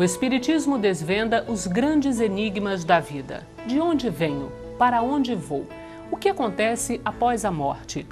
Espiritismo desvenda os grandes enigmas da vida. De onde venho? Para onde vou? O que acontece após a morte?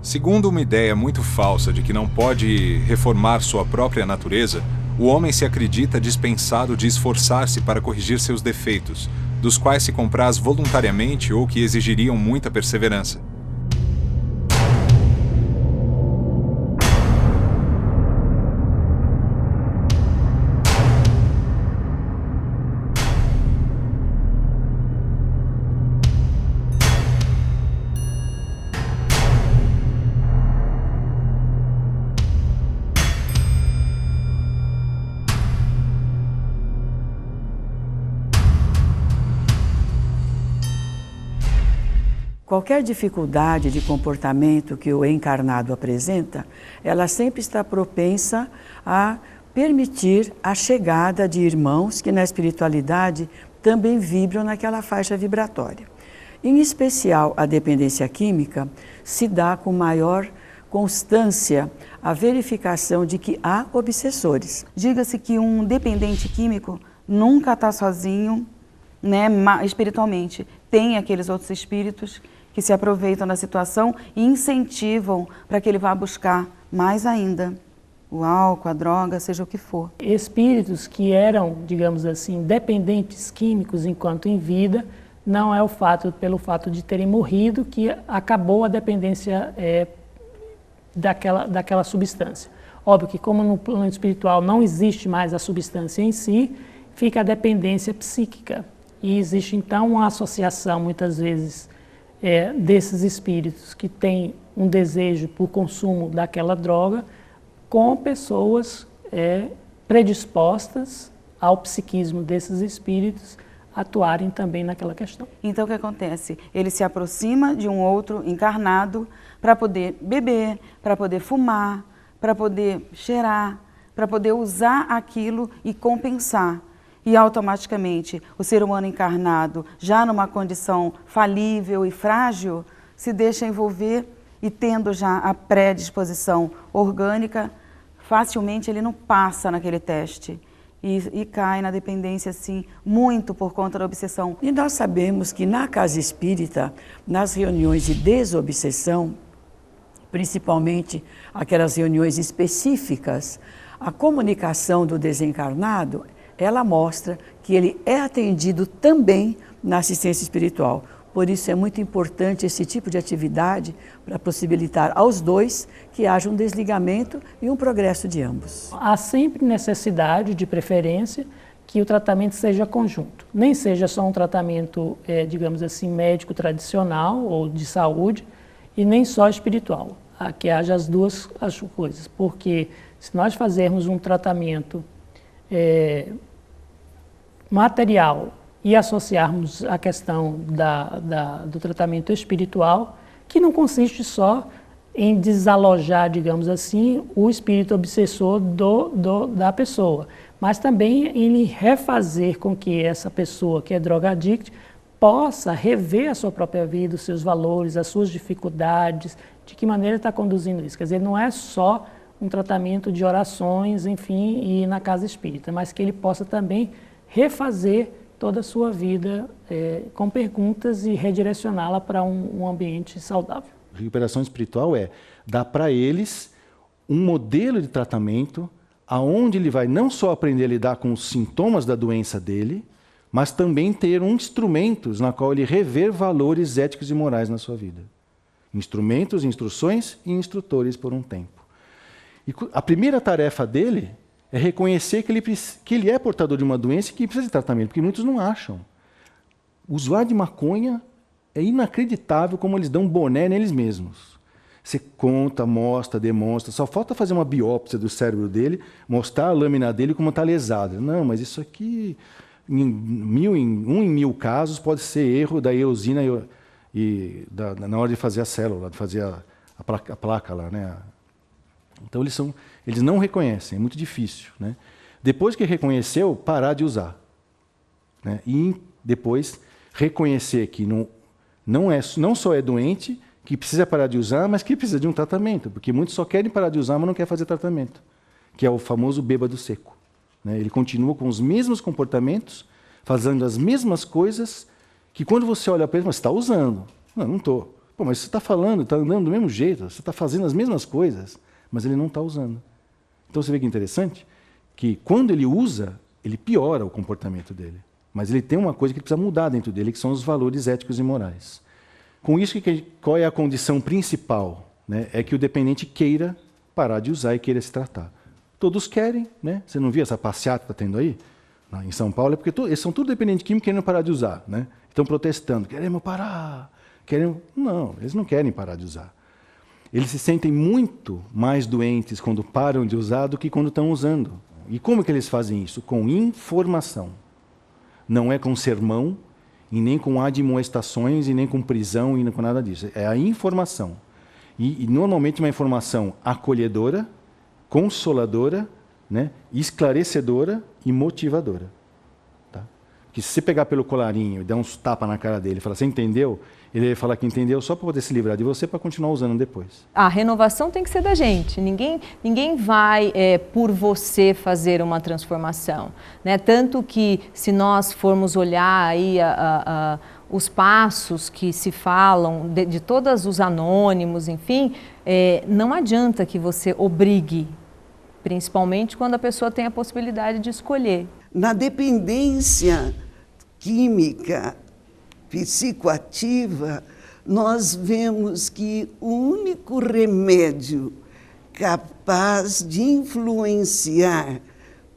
Segundo uma ideia muito falsa de que não pode reformar sua própria natureza, o homem se acredita dispensado de esforçar-se para corrigir seus defeitos, dos quais se compraz voluntariamente ou que exigiriam muita perseverança. Qualquer dificuldade de comportamento que o encarnado apresenta, ela sempre está propensa a permitir a chegada de irmãos que na espiritualidade também vibram naquela faixa vibratória. Em especial, a dependência química se dá com maior constância a verificação de que há obsessores. Diga-se que um dependente químico nunca está sozinho, né, espiritualmente. Tem aqueles outros espíritos que se aproveitam da situação e incentivam para que ele vá buscar mais ainda o álcool, a droga, seja o que for. Espíritos que eram, digamos assim, dependentes químicos enquanto em vida, não é pelo fato de terem morrido que acabou a dependência daquela substância. Óbvio que como no plano espiritual não existe mais a substância em si, fica a dependência psíquica. E existe então uma associação, muitas vezes, desses espíritos que têm um desejo por consumo daquela droga com pessoas predispostas ao psiquismo desses espíritos atuarem também naquela questão. Então o que acontece? Ele se aproxima de um outro encarnado para poder beber, para poder fumar, para poder cheirar, para poder usar aquilo e compensar. E automaticamente o ser humano encarnado, já numa condição falível e frágil, se deixa envolver e tendo já a predisposição orgânica, facilmente ele não passa naquele teste e cai na dependência, assim, muito por conta da obsessão. E nós sabemos que na casa espírita, nas reuniões de desobsessão, principalmente aquelas reuniões específicas, a comunicação do desencarnado, ela mostra que ele é atendido também na assistência espiritual. Por isso é muito importante esse tipo de atividade para possibilitar aos dois que haja um desligamento e um progresso de ambos. Há sempre necessidade, de preferência, que o tratamento seja conjunto. Nem seja só um tratamento, digamos assim, médico tradicional ou de saúde, e nem só espiritual. Que haja as duas coisas, porque se nós fazermos um tratamento material e associarmos a questão do tratamento espiritual, que não consiste só em desalojar, digamos assim, o espírito obsessor da pessoa, mas também em refazer com que essa pessoa que é drogadicta possa rever a sua própria vida, os seus valores, as suas dificuldades, de que maneira está conduzindo isso. Quer dizer, não é só um tratamento de orações, enfim, e ir na casa espírita, mas que ele possa também refazer toda a sua vida com perguntas e redirecioná-la para um ambiente saudável. Recuperação espiritual dar para eles um modelo de tratamento aonde ele vai não só aprender a lidar com os sintomas da doença dele, mas também ter instrumentos na qual ele rever valores éticos e morais na sua vida. Instrumentos, instruções e instrutores por um tempo. E a primeira tarefa dele é reconhecer que ele é portador de uma doença e que precisa de tratamento, porque muitos não acham. O usuário de maconha é inacreditável como eles dão boné neles mesmos. Você conta, mostra, demonstra, só falta fazer uma biópsia do cérebro dele, mostrar a lâmina dele como está lesada. Não, mas isso aqui, em 1000 casos, pode ser erro da eosina na hora de fazer a célula, de fazer a placa lá, né? Então eles não reconhecem, é muito difícil, né? Depois que reconheceu, parar de usar, né? E depois reconhecer que não só é doente, que precisa parar de usar, mas que precisa de um tratamento, porque muitos só querem parar de usar, mas não querem fazer tratamento, que é o famoso bêbado seco, né? Ele continua com os mesmos comportamentos, fazendo as mesmas coisas, que quando você olha para ele, você está usando. Não estou. Pô, mas você está falando, está andando do mesmo jeito, você está fazendo as mesmas coisas, mas ele não está usando. Então você vê que é interessante, que quando ele usa, ele piora o comportamento dele. Mas ele tem uma coisa que precisa mudar dentro dele, que são os valores éticos e morais. Com isso, qual é a condição principal? Né? É que o dependente queira parar de usar e queira se tratar. Todos querem, né? Você não viu essa passeata que está tendo aí? Em São Paulo, é porque eles são tudo dependentes químicos querendo parar de usar. Né? Estão protestando, queremos parar. Não, eles não querem parar de usar. Eles se sentem muito mais doentes quando param de usar do que quando estão usando. E como que eles fazem isso? Com informação. Não é com sermão, e nem com admoestações, e nem com prisão, e nem com nada disso. É a informação. E normalmente uma informação acolhedora, consoladora, né, esclarecedora e motivadora. Tá? Porque se você pegar pelo colarinho e dar uns tapas na cara dele e falar, você entendeu? Ele vai falar que entendeu só para poder se livrar de você para continuar usando depois. A renovação tem que ser da gente. Ninguém vai, por você, fazer uma transformação. Né? Tanto que, se nós formos olhar aí os passos que se falam de todos os anônimos, enfim, não adianta que você obrigue, principalmente quando a pessoa tem a possibilidade de escolher. Na dependência química, psicoativa, nós vemos que o único remédio capaz de influenciar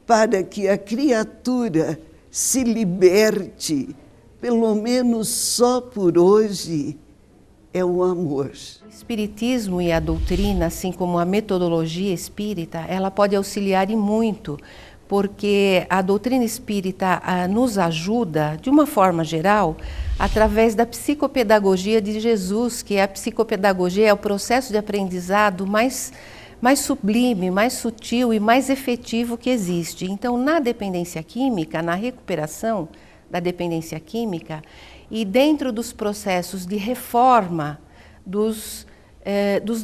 para que a criatura se liberte, pelo menos só por hoje, é o amor. O espiritismo e a doutrina, assim como a metodologia espírita, ela pode auxiliar e muito, porque a doutrina espírita nos ajuda, de uma forma geral, através da psicopedagogia de Jesus, que a psicopedagogia é o processo de aprendizado mais sublime, mais sutil e mais efetivo que existe. Então, na dependência química, na recuperação da dependência química, e dentro dos processos de reforma dos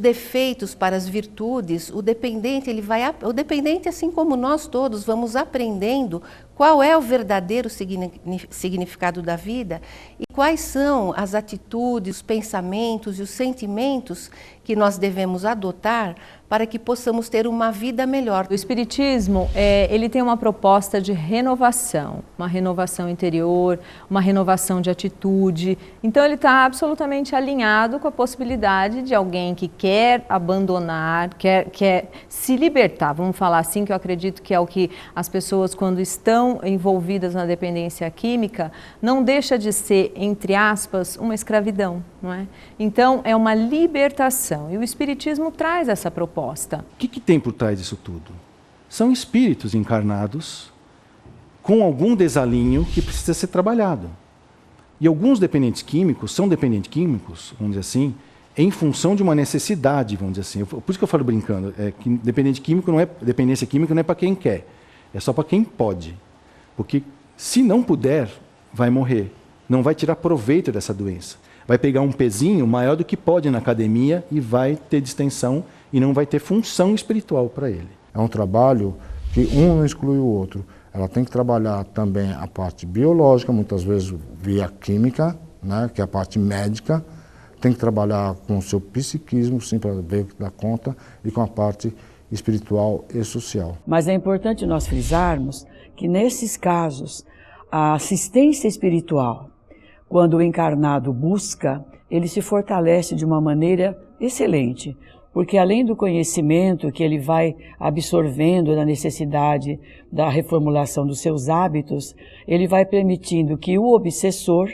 defeitos para as virtudes, o dependente, assim como nós todos, vamos aprendendo qual é o verdadeiro significado da vida e quais são as atitudes, os pensamentos e os sentimentos que nós devemos adotar para que possamos ter uma vida melhor. O Espiritismo, ele tem uma proposta de renovação, uma renovação interior, uma renovação de atitude. Então, ele está absolutamente alinhado com a possibilidade de alguém que quer abandonar, quer se libertar, vamos falar assim, que eu acredito que é o que as pessoas, quando estão envolvidas na dependência química, não deixa de ser, entre aspas, uma escravidão, não é? Então, é uma libertação. E o Espiritismo traz essa proposta. O que tem por trás disso tudo? São espíritos encarnados com algum desalinho que precisa ser trabalhado. E alguns dependentes químicos são dependentes químicos, vamos dizer assim, em função de uma necessidade, vamos dizer assim. Por isso que eu falo brincando, que dependência química não é para quem quer, é só para quem pode. Porque se não puder, vai morrer. Não vai tirar proveito dessa doença. Vai pegar um pezinho maior do que pode na academia e vai ter distensão e não vai ter função espiritual para ele. É um trabalho que um não exclui o outro. Ela tem que trabalhar também a parte biológica, muitas vezes via química, né, que é a parte médica. Tem que trabalhar com o seu psiquismo, sim, para ver o que dá conta, e com a parte espiritual e social. Mas é importante nós frisarmos que, nesses casos, a assistência espiritual, quando o encarnado busca, ele se fortalece de uma maneira excelente, porque além do conhecimento que ele vai absorvendo da necessidade da reformulação dos seus hábitos, ele vai permitindo que o obsessor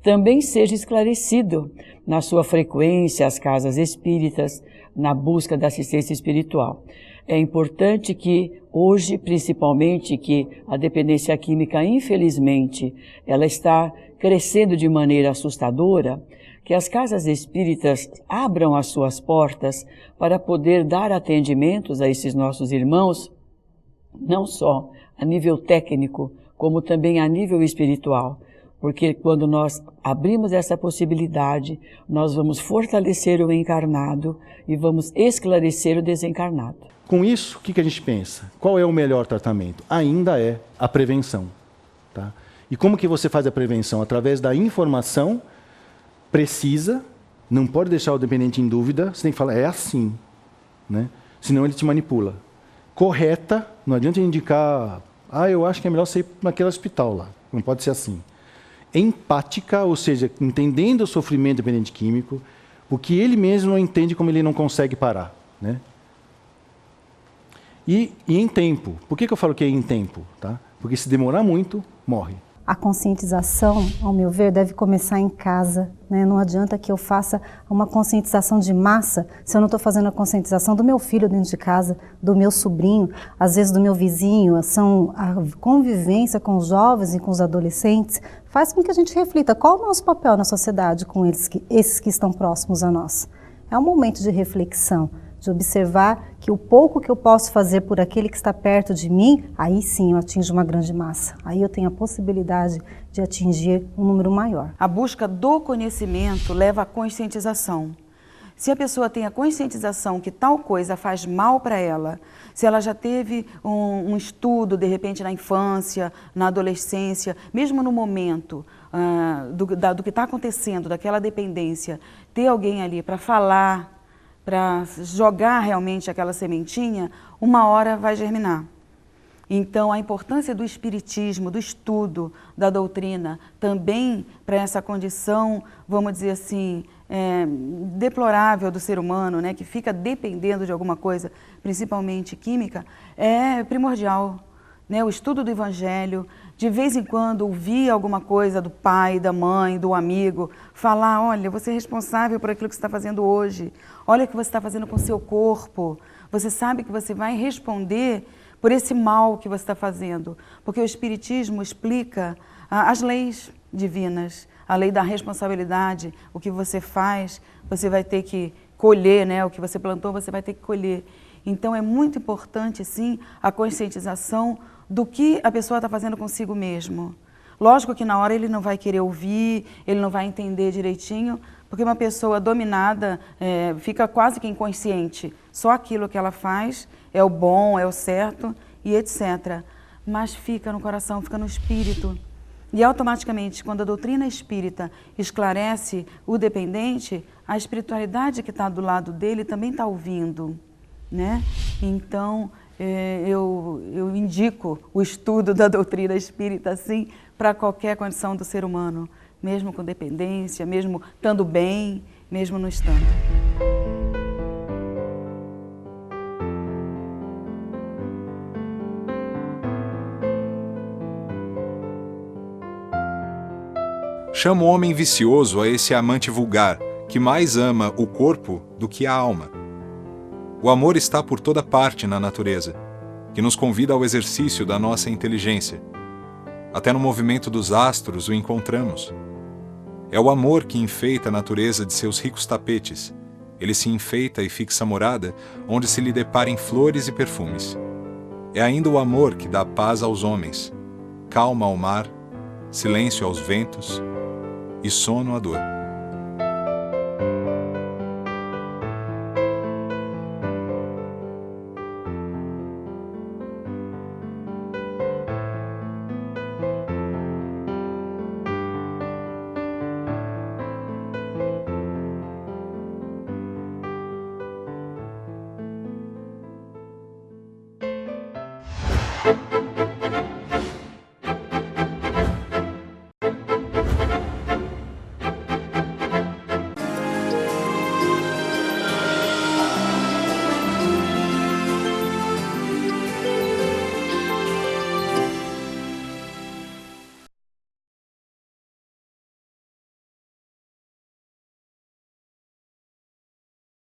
também seja esclarecido na sua frequência às casas espíritas, na busca da assistência espiritual. É importante que hoje, principalmente, que a dependência química, infelizmente, ela está crescendo de maneira assustadora, que as casas espíritas abram as suas portas para poder dar atendimentos a esses nossos irmãos, não só a nível técnico, como também a nível espiritual. Porque quando nós abrimos essa possibilidade, nós vamos fortalecer o encarnado e vamos esclarecer o desencarnado. Com isso, o que a gente pensa? Qual é o melhor tratamento? Ainda é a prevenção. Tá? E como que você faz a prevenção? Através da informação precisa, não pode deixar o dependente em dúvida, você tem que falar, é assim, né? Senão ele te manipula. Correta, não adianta indicar, eu acho que é melhor você ir naquele hospital lá, não pode ser assim. Empática, ou seja, entendendo o sofrimento do dependente químico, o que ele mesmo não entende como ele não consegue parar, né? E em tempo. Por que eu falo que é em tempo? Tá? Porque se demorar muito, morre. A conscientização, ao meu ver, deve começar em casa, né? Não adianta que eu faça uma conscientização de massa se eu não estou fazendo a conscientização do meu filho dentro de casa, do meu sobrinho, às vezes do meu vizinho. A convivência com os jovens e com os adolescentes faz com que a gente reflita qual é o nosso papel na sociedade com esses que estão próximos a nós. É um momento de reflexão, de observar que o pouco que eu posso fazer por aquele que está perto de mim, aí sim eu atinjo uma grande massa. Aí eu tenho a possibilidade de atingir um número maior. A busca do conhecimento leva à conscientização. Se a pessoa tem a conscientização que tal coisa faz mal para ela, se ela já teve um estudo, de repente, na infância, na adolescência, mesmo no momento do que está acontecendo, daquela dependência, ter alguém ali para falar, para jogar realmente aquela sementinha, uma hora vai germinar. Então, a importância do espiritismo, do estudo, da doutrina, também para essa condição, vamos dizer assim, deplorável do ser humano, né, que fica dependendo de alguma coisa, principalmente química, é primordial. Né, o estudo do Evangelho, de vez em quando ouvir alguma coisa do pai, da mãe, do amigo, falar, olha, você é responsável por aquilo que você está fazendo hoje, olha o que você está fazendo com o seu corpo, você sabe que você vai responder por esse mal que você está fazendo, porque o Espiritismo explica as leis divinas, a lei da responsabilidade, o que você faz, você vai ter que colher, né, o que você plantou, você vai ter que colher. Então é muito importante, sim, a conscientização do que a pessoa está fazendo consigo mesmo. Lógico que na hora ele não vai querer ouvir, ele não vai entender direitinho, porque uma pessoa dominada fica quase que inconsciente. Só aquilo que ela faz é o bom, é o certo e etc. Mas fica no coração, fica no espírito. E automaticamente, quando a doutrina espírita esclarece o dependente, a espiritualidade que está do lado dele também está ouvindo, né? Então, eu indico o estudo da doutrina espírita, assim, para qualquer condição do ser humano, mesmo com dependência, mesmo estando bem, mesmo não estando. Chama o homem vicioso a esse amante vulgar, que mais ama o corpo do que a alma. O amor está por toda parte na natureza, que nos convida ao exercício da nossa inteligência. Até no movimento dos astros o encontramos. É o amor que enfeita a natureza de seus ricos tapetes. Ele se enfeita e fixa morada onde se lhe deparem flores e perfumes. É ainda o amor que dá paz aos homens, calma ao mar, silêncio aos ventos e sono à dor.